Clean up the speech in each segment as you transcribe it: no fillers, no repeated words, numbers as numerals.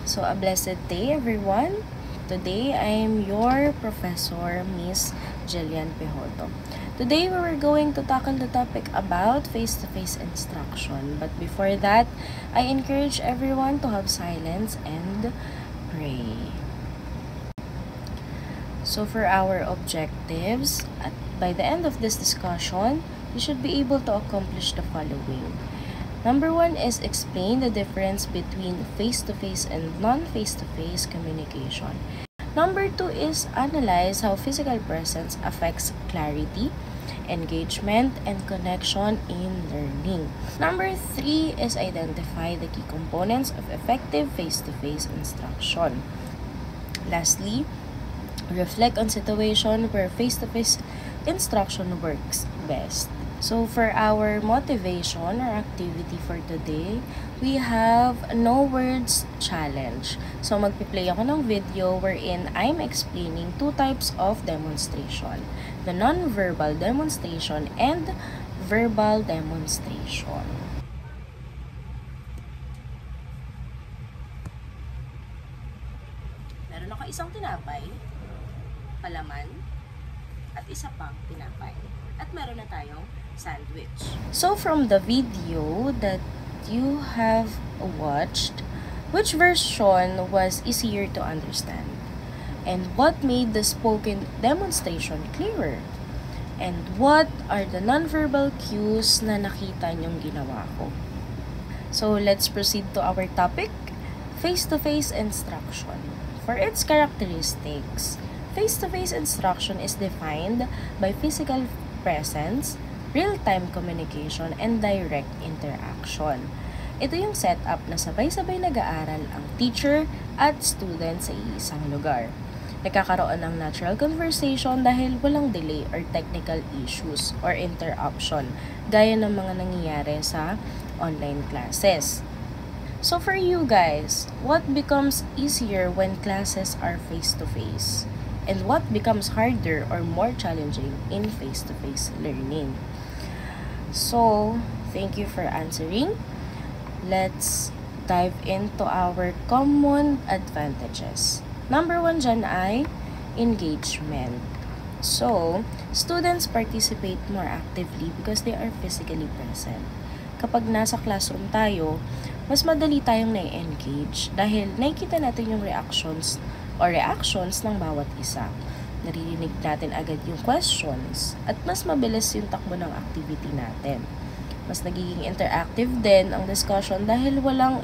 So, a blessed day, everyone. Today, I'm your professor, Miss Jillian Pejoto. Today, we were going to tackle the topic about face-to-face instruction. But before that, I encourage everyone to have silence and pray. So, for our objectives, by the end of this discussion, you should be able to accomplish the following. Number 1 is explain the difference between face-to-face and non-face-to-face communication. Number 2 is analyze how physical presence affects clarity, engagement, and connection in learning. Number 3 is identify the key components of effective face-to-face instruction. Lastly, reflect on situation where face-to-face instruction works best. So for our motivation or activity for today, we have no words challenge. So magpi-play ako ng video wherein I'm explaining two types of demonstration. The non-verbal demonstration and verbal demonstration. Meron ako isang tinapay, palaman, at isa pang tinapay. At meron na tayong sandwich. So from the video that you have watched, which version was easier to understand? And what made the spoken demonstration clearer? And what are the nonverbal cues na nakita niyong ginawa ko? So let's proceed to our topic, face-to-face instruction. For its characteristics, face-to-face instruction is defined by physical presence, real-time communication, and direct interaction. Ito yung setup na sabay-sabay nag-aaral ang teacher at student sa isang lugar. Nagkakaroon ng natural conversation dahil walang delay or technical issues or interruption, gaya ng mga nangyayari sa online classes. So for you guys, what becomes easier when classes are face-to-face? And what becomes harder or more challenging in face-to-face learning? So, thank you for answering. Let's dive into our common advantages. Number 1 dyan ay engagement. So, students participate more actively because they are physically present. Kapag nasa classroom tayo, mas madali tayong na-engage dahil nakikita natin yung reactions ng bawat isa. Naririnig natin agad yung questions at mas mabilis yung takbo ng activity natin. Mas nagiging interactive din ang discussion dahil walang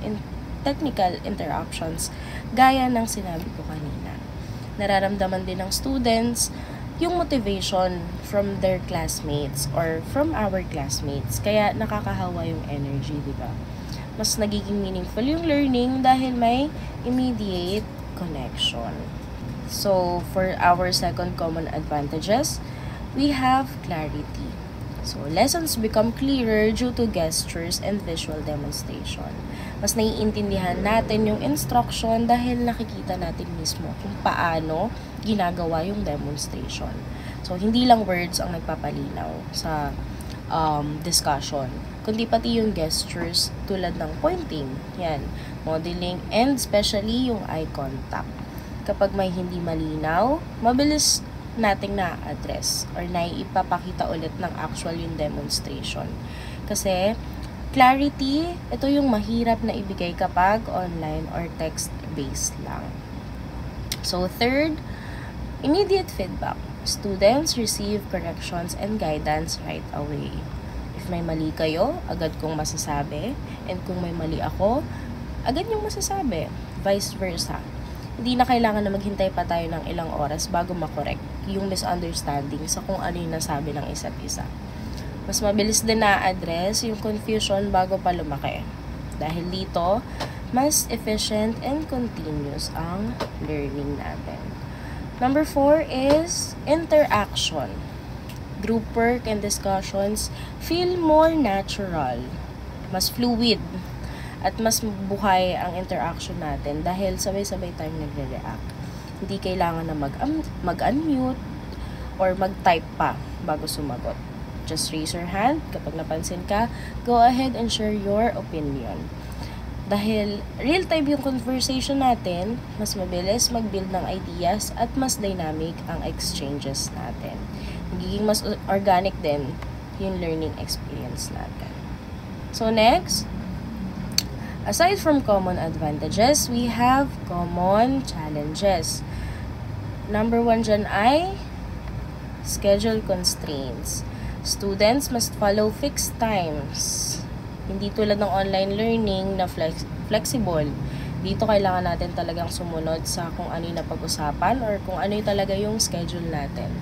technical interruptions gaya ng sinabi ko kanina. Nararamdaman din ng students yung motivation from their classmates or from our classmates. Kaya nakakahawa yung energy, di ba? Mas nagiging meaningful yung learning dahil may immediate connection. So, for our second common advantages, we have clarity. So, lessons become clearer due to gestures and visual demonstration. Mas naiintindihan natin yung instruction dahil nakikita natin mismo kung paano ginagawa yung demonstration. So, hindi lang words ang nagpapalinaw sa discussion, kundi pati yung gestures tulad ng pointing, yan, modeling, and especially yung eye contact. Kapag may hindi malinaw, mabilis nating na-address or naipapakita ulit ng actual yung demonstration. Kasi, clarity, ito yung mahirap na ibigay kapag online or text-based lang. So, third, immediate feedback. Students receive corrections and guidance right away. If may mali kayo, agad kong masasabi. And kung may mali ako, agad yung masasabi. Vice versa. Hindi na kailangan na maghintay pa tayo ng ilang oras bago makorek yung misunderstanding sa kung ano yung nasabi ng isa't isa. Mas mabilis din na-address yung confusion bago pa lumaki. Dahil dito, mas efficient and continuous ang learning natin. Number 4 is interaction. Group work and discussions feel more natural, mas fluid, at mas buhay ang interaction natin dahil sabay-sabay tayong nagre-react. Hindi kailangan na mag-unmute or mag-type pa bago sumagot. Just raise your hand kapag napansin ka. Go ahead and share your opinion. Dahil real-time yung conversation natin, mas mabilis mag-build ng ideas at mas dynamic ang exchanges natin. Magiging mas organic din yung learning experience natin. So next, aside from common advantages, we have common challenges. Number 1 dyan ay schedule constraints. Students must follow fixed times. Hindi tulad ng online learning na flexible. Dito kailangan natin talagang sumunod sa kung ano yung napag-usapan or kung ano yung talaga yung schedule natin.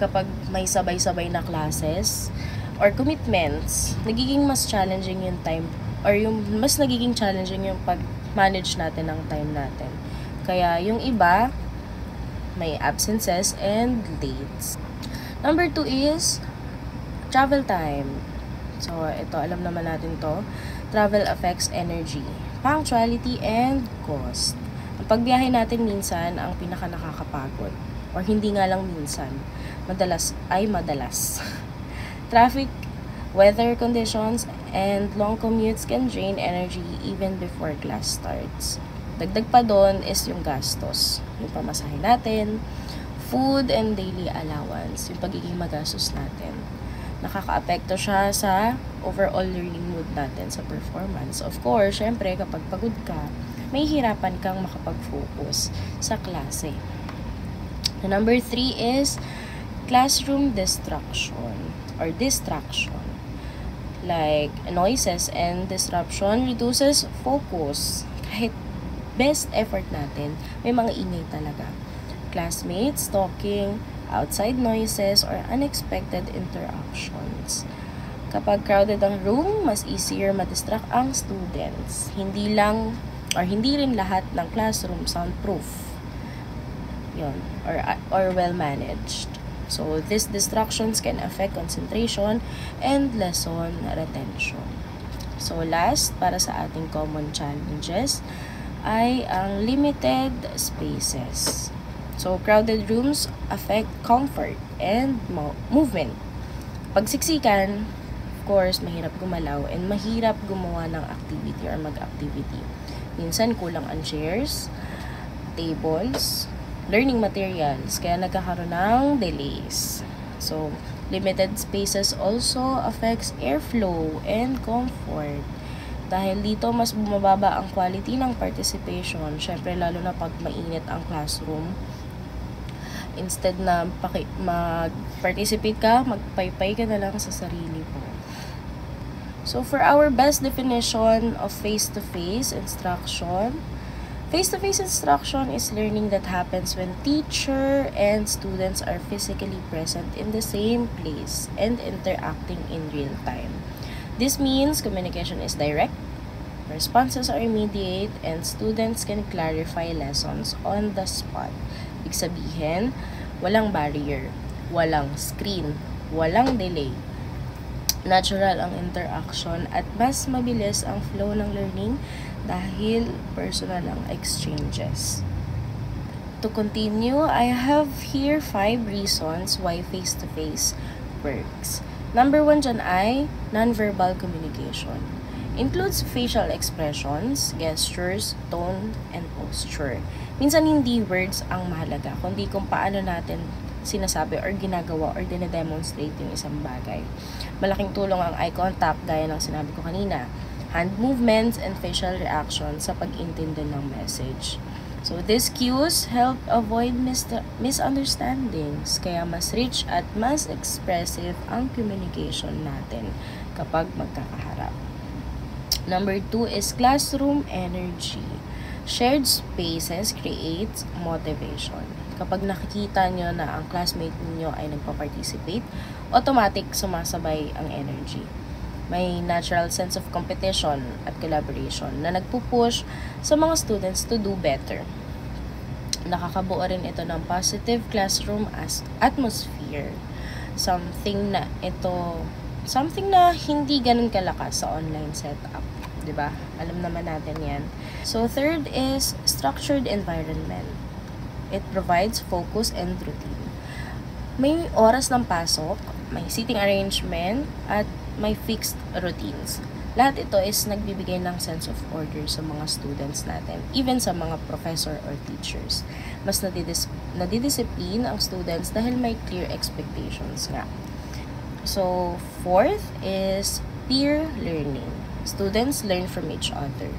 Kapag may sabay-sabay na classes or commitments, nagiging mas challenging yung time or yung mas nagiging challenging yung pag-manage natin ng time natin. Kaya yung iba, may absences and dates. Number 2 is travel time. So, ito, alam naman natin to. Travel affects energy, punctuality, and cost. Ang pagbiyahe natin minsan ang pinaka nakakapagod. Or hindi nga lang minsan. Madalas. Traffic, weather conditions, and long commutes can drain energy even before class starts. Dagdag pa doon is yung gastos. Yung pamasahe natin, food, and daily allowance. Yung pagiging magastos natin. Nakaka-apekto siya sa overall learning mood natin, sa performance. Of course, syempre, kapag pagod ka, may hirapan kang makapag-focus sa klase. The number 3 is classroom distraction or distraction. Like, noises and disruption reduces focus. Kahit best effort natin, may mga ingay talaga. Classmates talking, outside noises, or unexpected interactions. Kapag crowded ang room, mas easier ma-distract ang students. Hindi rin lahat ng classroom soundproof. Yun, or well-managed. So, these distractions can affect concentration and lesson retention. So, last, para sa ating common challenges, ay ang limited spaces. So, crowded rooms affect comfort and movement. Pag siksikan, of course, mahirap gumalaw and mahirap gumawa ng activity or mag-activity. Minsan, kulang ang chairs, tables, learning materials, kaya nagkakaroon ng delays. So, limited spaces also affects airflow and comfort. Dahil dito, mas bumababa ang quality ng participation. Syempre, lalo na pag mainit ang classroom. Instead na mag-participate ka, magpaypay ka na lang sa sarili mo. So, for our best definition of face-to-face instruction, face-to-face instruction is learning that happens when teacher and students are physically present in the same place and interacting in real time. This means communication is direct, responses are immediate, and students can clarify lessons on the spot. Ibig sabihin, walang barrier, walang screen, walang delay. Natural ang interaction at mas mabilis ang flow ng learning dahil personal ang exchanges. To continue, I have here 5 reasons why face-to-face works. Number 1 dyan ay non-verbal communication. Includes facial expressions, gestures, tone, and posture. Minsan hindi words ang mahalaga, kundi kung paano natin sinasabi or ginagawa or dinedemonstrate yung isang bagay. Malaking tulong ang eye contact, gaya ng sinabi ko kanina, hand movements, and facial reactions sa pag-intindi ng message. So, these cues help avoid misunderstandings, kaya mas rich at mas expressive ang communication natin kapag magkakaharap. Number 2 is classroom energy. Shared spaces creates motivation. Kapag nakikita nyo na ang classmate niyo ay nagpa-participate, automatic sumasabay ang energy. May natural sense of competition at collaboration na nagpupush sa mga students to do better. Nakakabuo rin ito ng positive classroom atmosphere. Something na hindi ganun kalakas sa online setup. 'Di ba? Alam naman natin 'yan. So, third is structured environment. It provides focus and routine. May oras ng pasok, may seating arrangement, at may fixed routines. Lahat ito is nagbibigay ng sense of order sa mga students natin, even sa mga professor or teachers. Mas nadidiscipline ang students dahil may clear expectations nga. So, fourth is peer learning. Students learn from each other.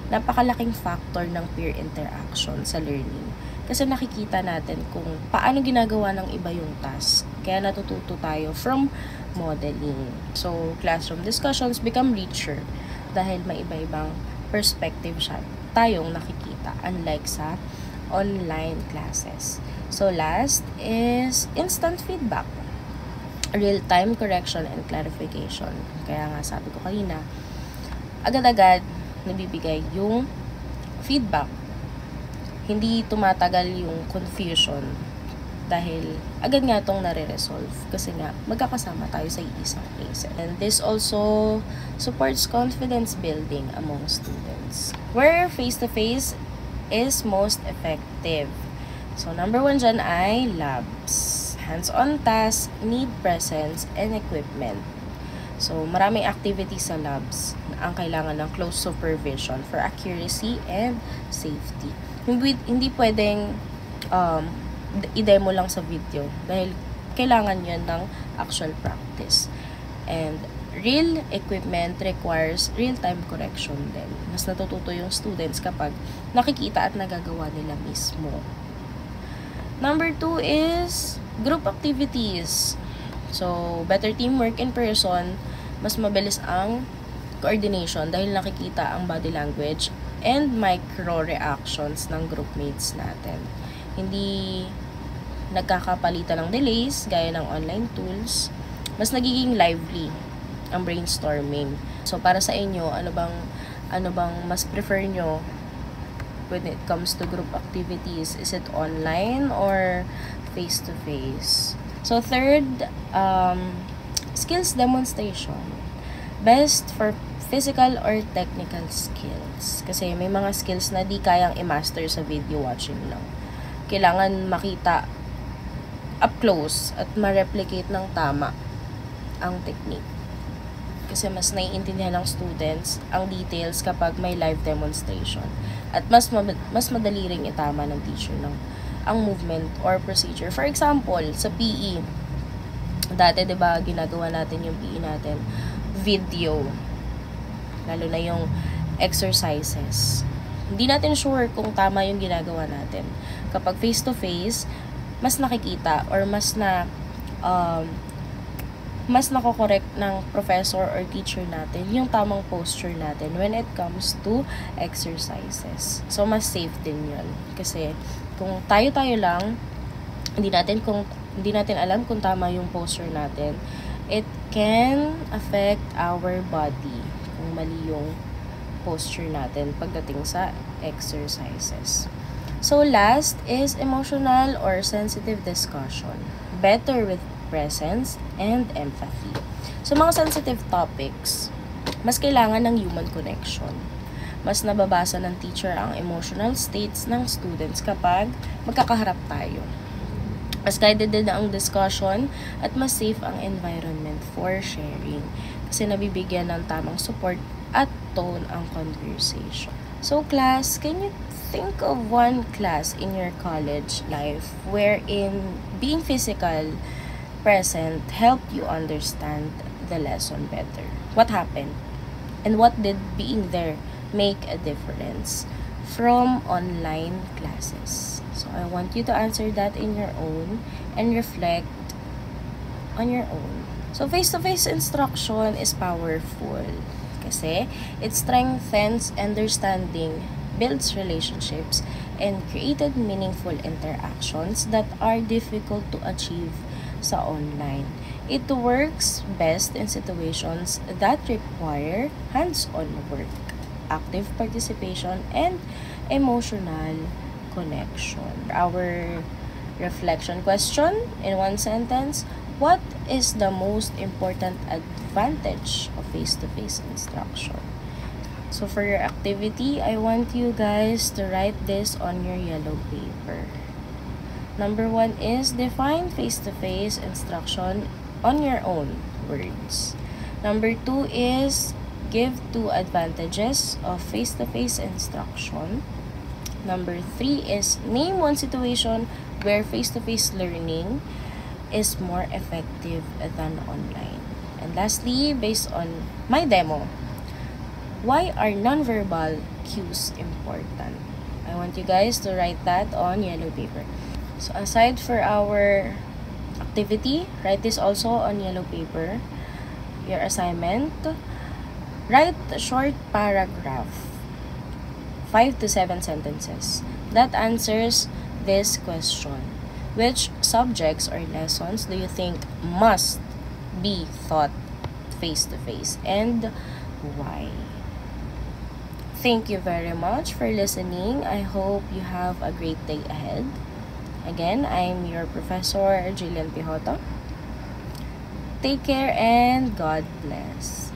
Napakalaking factor ng peer interaction sa learning. Kasi nakikita natin kung paano ginagawa ng iba yung task. Kaya natututo tayo from modeling. So, classroom discussions become richer dahil may iba-ibang perspective siya tayong nakikita, unlike sa online classes. So, last is instant feedback. Real-time correction and clarification. Kaya nga sabi ko kanina, agad-agad nabibigay yung feedback. Hindi tumatagal yung confusion dahil agad nga itong nare-resolve kasi nga magkakasama tayo sa isang place. And this also supports confidence building among students. Where face-to-face is most effective. So, number 1 dyan ay labs. Hands-on tasks need presence and equipment. So, maraming activities sa labs ang kailangan ng close supervision for accuracy and safety. Hindi pwedeng i-demo lang sa video dahil kailangan yun ng actual practice. And real equipment requires real-time correction din. Mas natututo yung students kapag nakikita at nagagawa nila mismo. Number 2 is group activities. So, better teamwork in person, mas mabilis ang coordination dahil nakikita ang body language and micro-reactions ng groupmates natin. Hindi nagkakapalitan ng delays gaya ng online tools. Mas nagiging lively ang brainstorming. So, para sa inyo, ano bang mas prefer nyo when it comes to group activities? Is it online or face-to-face? So, third, skills demonstration. Best for physical or technical skills. Kasi may mga skills na di kayang i-master sa video watching lang. Kailangan makita up close at ma-replicate ng tama ang technique. Kasi mas naiintindihan ng students ang details kapag may live demonstration. At mas madali ring itama ng teacher ang movement or procedure. For example, sa PE, dati 'di ba ginagawa natin yung PE natin video, lalo na yung exercises. Hindi natin sure kung tama yung ginagawa natin. Kapag face-to-face, mas nakikita or mas nako-correct ng professor or teacher natin yung tamang posture natin when it comes to exercises. So, mas safe din yun. Kasi, kung tayo-tayo lang, hindi natin alam kung tama yung posture natin, it can affect our body kung mali yung posture natin pagdating sa exercises. So, last is emotional or sensitive discussion. Better with presence and empathy. So, mga sensitive topics, mas kailangan ng human connection. Mas nababasa ng teacher ang emotional states ng students kapag magkakaharap tayo. Mas guided din ang discussion at mas safe ang environment for sharing kasi nabibigyan ng tamang support at tone ang conversation. So, class, can you think of one class in your college life wherein being physical present helped you understand the lesson better? What happened? And what did being there make a difference from online classes? So, I want you to answer that in your own and reflect on your own. So, face-to-face instruction is powerful kasi it strengthens understanding, builds relationships, and created meaningful interactions that are difficult to achieve sa online. It works best in situations that require hands-on work, active participation, and emotional connection. Our reflection question in one sentence: what is the most important advantage of face-to-face instruction? So for your activity, I want you guys to write this on your yellow paper. Number 1 is define face-to-face instruction on your own words. Number 2 is Give 2 advantages of face-to-face instruction. Number 3 is name one situation where face-to-face learning is more effective than online. And lastly, based on my demo, why are nonverbal cues important? I want you guys to write that on yellow paper. So aside for our activity, write this also on yellow paper. Your assignment, write a short paragraph, 5 to 7 sentences, that answers this question. Which subjects or lessons do you think must be taught face-to-face and why? Thank you very much for listening. I hope you have a great day ahead. Again, I'm your Professor Jillian Pijoto. Take care and God bless.